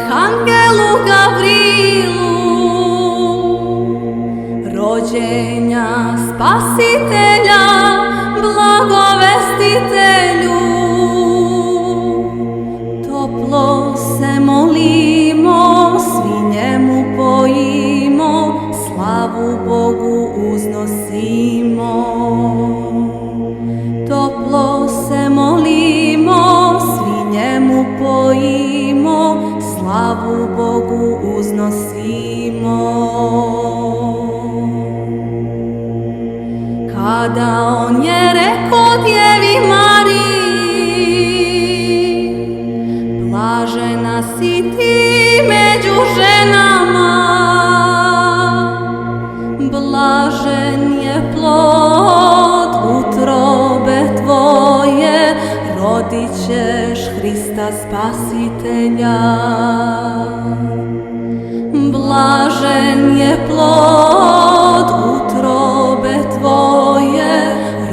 Arhangelu Gavrilu, rođenja Spasitelja, blagovestitelju. Toplo se molimo, svi njemu pojimo, slavu Bogu uznosimo. Toplo se molimo, svi njemu pojimo, slavu Bogu uznosimo. Kada on je rekao Djevi Mariji, blažena si ti među ženama, blažen je plod utrobe tvoje, rodit ćeš Hrista Spasitelja. Blažen je plod utrobe tvoje,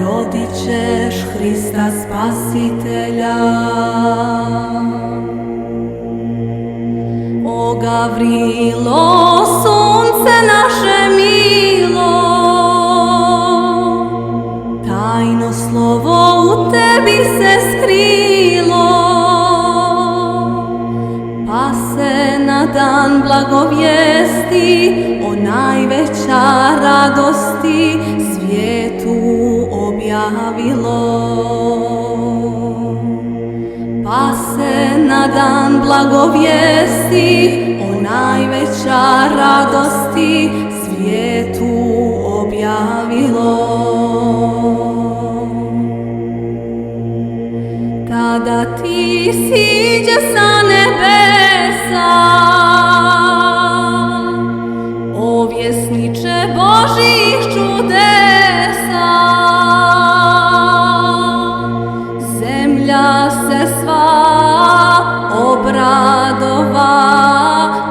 rodit ćeš Hrista Spasitelja. O Gavrilo, sunce naše milo, tajno slovo u tebi se skrilo, pa se na dan blagovijesti o najveća radosti svijetu objavilo. Pa se na dan blagovijesti o najveća radosti svijetu objavilo. Tada ti siđe sa nebesa, o vjesniče Božjih čudesa. Zemlja se sva obradova,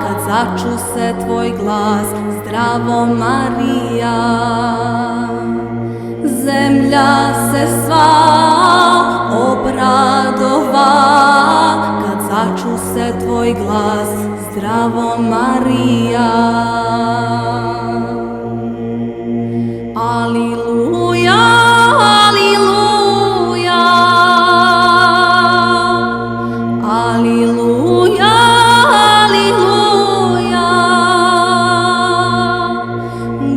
kad začu se tvoj glas, zdravo Marija. Zemlja se sva obradova, kad začu se tvoj glas, zdravo Marija. Aliluja, aliluja, aliluja, aliluja.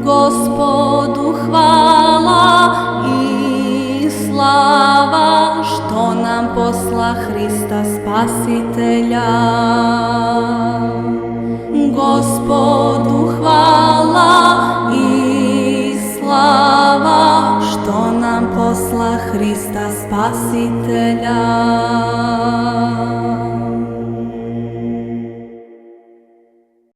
Gospodu hvala i slava, što nam posla Hrista Spasitelja. Gospodu hvala i slava, što nam posla Hrista Spasitelja.